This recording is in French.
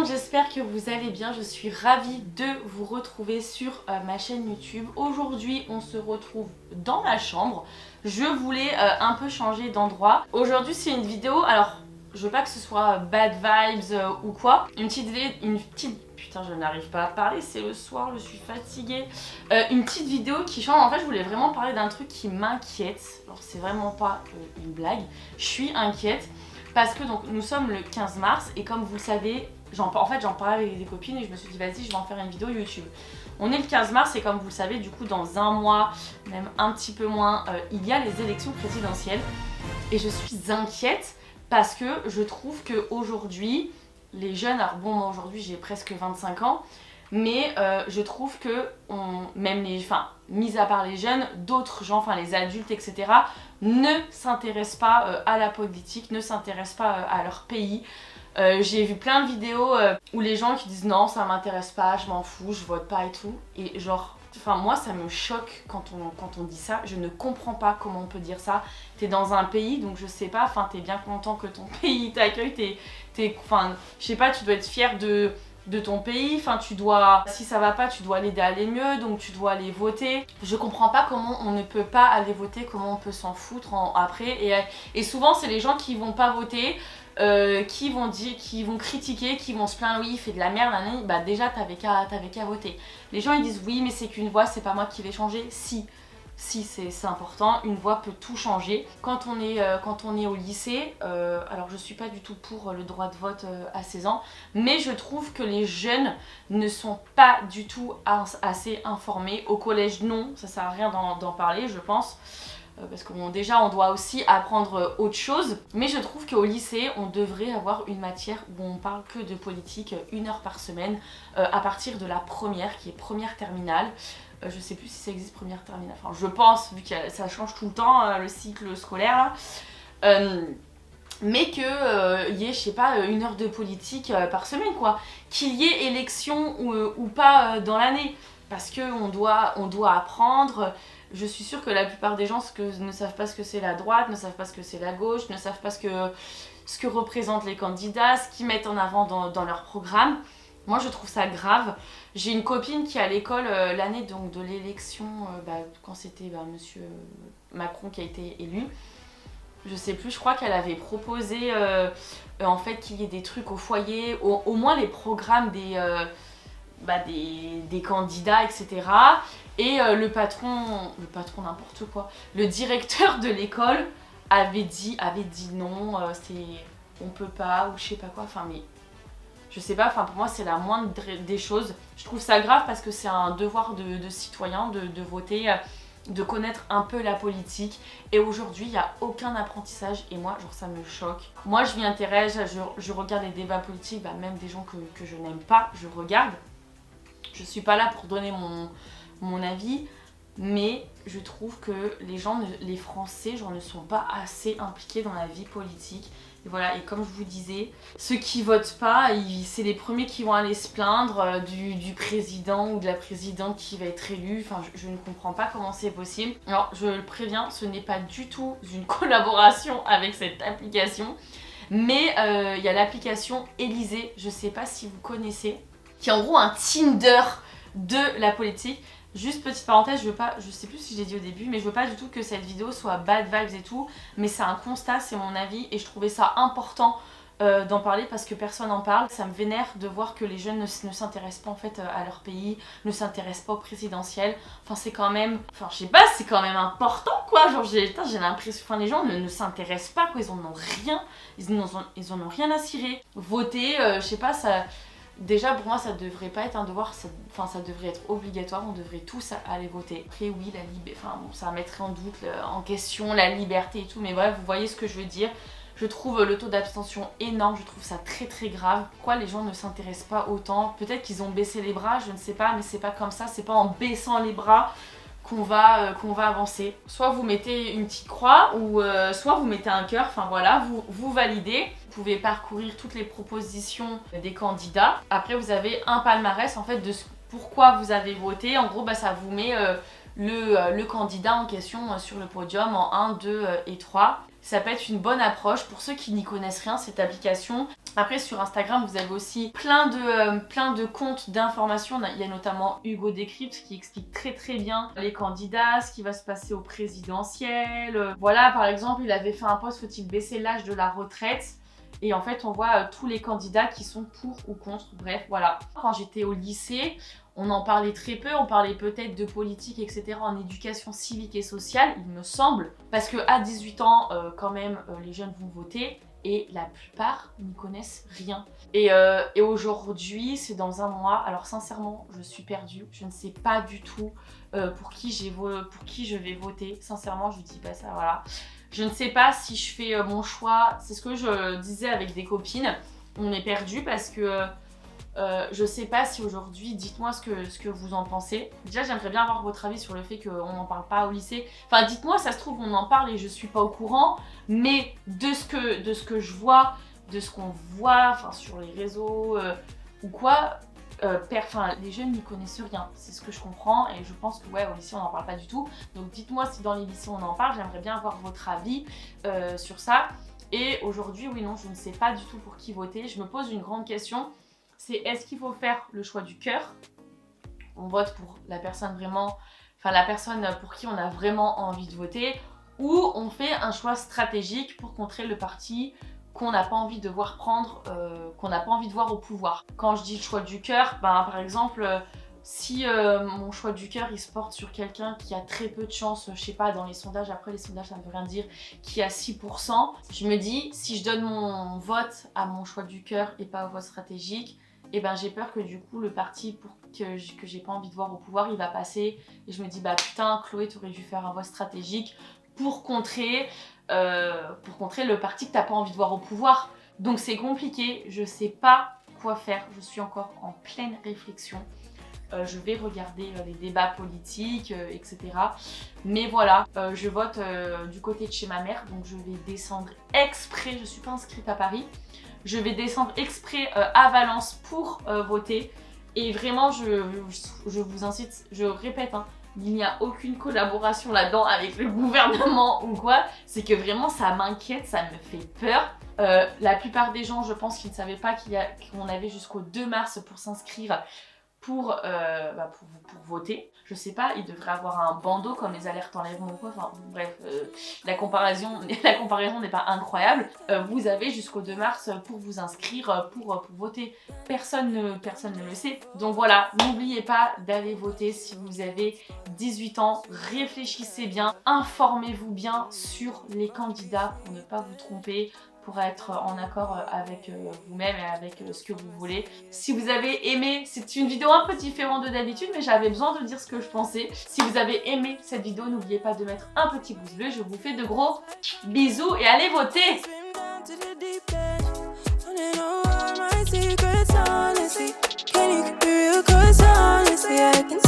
monde, j'espère que vous allez bien. Je suis ravie de vous retrouver sur ma chaîne YouTube. Aujourd'hui, on se retrouve dans ma chambre. Je voulais un peu changer d'endroit. Aujourd'hui, c'est une vidéo, alors je veux pas que ce soit bad vibes ou quoi. Une petite... Putain, je n'arrive pas à parler, c'est le soir, je suis fatiguée. Une petite vidéo qui change. En fait, je voulais vraiment parler d'un truc qui m'inquiète. Alors, c'est vraiment pas une blague. Je suis inquiète. Parce que donc nous sommes le 15 mars et comme vous le savez, j'en parlais avec des copines et je me suis dit vas-y, je vais en faire une vidéo YouTube. On est le 15 mars et comme vous le savez, du coup dans un mois, même un petit peu moins, il y a les élections présidentielles. Et je suis inquiète parce que je trouve qu'aujourd'hui, les jeunes, alors bon moi aujourd'hui j'ai presque 25 ans, mais je trouve que mis à part les jeunes, d'autres gens, enfin les adultes, etc., ne s'intéressent pas à la politique, ne s'intéressent pas à leur pays. J'ai vu plein de vidéos où les gens qui disent non, ça m'intéresse pas, je m'en fous, je vote pas et tout. Et genre, enfin moi ça me choque quand on dit ça, je ne comprends pas comment on peut dire ça. T'es dans un pays, donc je sais pas, enfin t'es bien content que ton pays t'accueille, enfin je sais pas, tu dois être fier de ton pays, enfin tu dois, si ça va pas, tu dois l'aider à aller mieux, donc tu dois aller voter. Je comprends pas comment on ne peut pas aller voter, comment on peut s'en foutre après. Et souvent c'est les gens qui vont pas voter, qui vont critiquer, qui vont se plaindre, oui il fait de la merde, nanani. Bah déjà t'avais qu'à voter. Les gens ils disent oui mais c'est qu'une voix, c'est pas moi qui vais changer. Si c'est important, une voix peut tout changer. Quand on est au lycée, alors je suis pas du tout pour le droit de vote à 16 ans, mais je trouve que les jeunes ne sont pas du tout assez informés. Au collège non, ça sert à rien d'en parler je pense. Parce que bon, déjà on doit aussi apprendre autre chose, mais je trouve qu'au lycée on devrait avoir une matière où on parle que de politique 1 heure par semaine à partir de la première qui est première terminale. Je sais plus si ça existe première terminale, enfin je pense vu que ça change tout le temps le cycle scolaire là. Mais que y ait je sais pas 1 heure de politique par semaine quoi, qu'il y ait élection ou pas dans l'année, parce que on doit apprendre. Je suis sûre que la plupart des gens ne savent pas ce que c'est la droite, ne savent pas ce que c'est la gauche, ne savent pas ce que représentent les candidats, ce qu'ils mettent en avant dans leur programme. Moi je trouve ça grave. J'ai une copine qui est à l'école l'année donc de l'élection, quand c'était monsieur Macron qui a été élu. Je sais plus, je crois qu'elle avait proposé en fait qu'il y ait des trucs au foyer, au moins les programmes des candidats, etc. Et le patron n'importe quoi, le directeur de l'école avait dit non, on peut pas ou je sais pas quoi, enfin mais je sais pas, enfin pour moi c'est la moindre des choses. Je trouve ça grave parce que c'est un devoir de citoyen de voter, de connaître un peu la politique, et aujourd'hui il n'y a aucun apprentissage et moi genre ça me choque. Moi je m'y intéresse, je regarde les débats politiques, même des gens que je n'aime pas, je regarde. Je suis pas là pour donner mon avis, mais je trouve que les Français genre, ne sont pas assez impliqués dans la vie politique. Et voilà, et comme je vous disais, ceux qui votent pas, c'est les premiers qui vont aller se plaindre du président ou de la présidente qui va être élu. Enfin, je ne comprends pas comment c'est possible. Alors, je le préviens, ce n'est pas du tout une collaboration avec cette application, mais il y a l'application Élysée, je sais pas si vous connaissez, qui est en gros un Tinder de la politique. Juste petite parenthèse, je sais plus si j'ai dit au début, mais je veux pas du tout que cette vidéo soit bad vibes et tout, mais c'est un constat, c'est mon avis, et je trouvais ça important d'en parler parce que personne n'en parle. Ça me vénère de voir que les jeunes ne s'intéressent pas en fait à leur pays, ne s'intéressent pas au présidentiel. Enfin c'est quand même, je sais pas, c'est quand même important quoi. Genre j'ai l'impression, enfin les gens ne s'intéressent pas quoi, ils en ont rien, ils en ont rien à cirer. Voter, je sais pas, ça... Déjà pour moi ça devrait pas être un devoir, ça devrait être obligatoire, on devrait tous aller voter. Après oui, ça mettrait en question la liberté et tout, mais bref, vous voyez ce que je veux dire. Je trouve le taux d'abstention énorme, je trouve ça très très grave. Pourquoi les gens ne s'intéressent pas autant? Peut-être qu'ils ont baissé les bras, je ne sais pas, mais c'est pas comme ça, c'est pas en baissant les bras qu'on va avancer. Soit vous mettez une petite croix, ou soit vous mettez un cœur, enfin voilà, vous validez. Vous pouvez parcourir toutes les propositions des candidats. Après vous avez un palmarès en fait de pourquoi vous avez voté. En gros ça vous met le candidat en question sur le podium en 1, 2 et 3. Ça peut être une bonne approche pour ceux qui n'y connaissent rien, cette application. Après sur Instagram vous avez aussi plein de comptes d'informations. Il y a notamment Hugo Décrypte qui explique très bien les candidats, ce qui va se passer au présidentiel. Voilà, par exemple il avait fait un post, faut-il baisser l'âge de la retraite? Et en fait on voit tous les candidats qui sont pour ou contre, bref voilà. Quand j'étais au lycée, on en parlait très peu, on parlait peut-être de politique, etc. en éducation civique et sociale, il me semble. Parce qu'à 18 ans, quand même, les jeunes vont voter et la plupart n'y connaissent rien. Et aujourd'hui, c'est dans un mois. Alors sincèrement, je suis perdue. Je ne sais pas du tout pour qui je vais voter. Sincèrement, je vous dis pas ça, voilà. Je ne sais pas si je fais mon choix. C'est ce que je disais avec des copines. On est perdu parce que... je sais pas si aujourd'hui, dites-moi ce que vous en pensez. Déjà j'aimerais bien avoir votre avis sur le fait qu'on n'en parle pas au lycée. Enfin dites-moi, ça se trouve on en parle et je suis pas au courant. Mais de ce que je vois, de ce qu'on voit enfin, sur les réseaux ou quoi, les jeunes n'y connaissent rien. C'est ce que je comprends et je pense que ouais, au lycée on n'en parle pas du tout. Donc dites-moi si dans les lycées on en parle, j'aimerais bien avoir votre avis sur ça. Et aujourd'hui, oui non, je ne sais pas du tout pour qui voter. Je me pose une grande question. C'est est-ce qu'il faut faire le choix du cœur? On vote pour la personne vraiment, enfin la personne pour qui on a vraiment envie de voter, ou on fait un choix stratégique pour contrer le parti qu'on n'a pas envie de voir prendre, qu'on n'a pas envie de voir au pouvoir. Quand je dis le choix du cœur, ben, par exemple, si mon choix du cœur il se porte sur quelqu'un qui a très peu de chance, je sais pas, dans les sondages, après les sondages ça ne veut rien dire, qui a 6%, je me dis si je donne mon vote à mon choix du cœur et pas au vote stratégique, et ben j'ai peur que du coup le parti que j'ai pas envie de voir au pouvoir il va passer et je me dis bah putain Chloé t'aurais dû faire un vote stratégique pour contrer le parti que t'as pas envie de voir au pouvoir. Donc c'est compliqué, je sais pas quoi faire, je suis encore en pleine réflexion. Je vais regarder les débats politiques, etc. Mais voilà, je vote du côté de chez ma mère, donc je vais descendre exprès, je suis pas inscrite à Paris. Je vais descendre exprès à Valence pour voter. Et vraiment, je vous incite, je répète, hein, il n'y a aucune collaboration là-dedans avec le gouvernement ou quoi. C'est que vraiment, ça m'inquiète, ça me fait peur. La plupart des gens, je pense qu'ils ne savaient pas qu'on avait jusqu'au 2 mars pour s'inscrire pour voter. Je sais pas, il devrait avoir un bandeau comme les alertes enlèvement ou quoi. Enfin bref, la comparaison n'est pas incroyable. Vous avez jusqu'au 2 mars pour vous inscrire, pour voter. Personne ne le sait. Donc voilà, n'oubliez pas d'aller voter si vous avez 18 ans. Réfléchissez bien, informez-vous bien sur les candidats pour ne pas vous tromper, pour être en accord avec vous-même et avec ce que vous voulez. Si vous avez aimé, c'est une vidéo un peu différente de d'habitude, mais j'avais besoin de dire ce que je pensais. Si vous avez aimé cette vidéo, n'oubliez pas de mettre un petit pouce bleu. Je vous fais de gros bisous et allez voter! Can you keep it real? 'Cause honestly, I can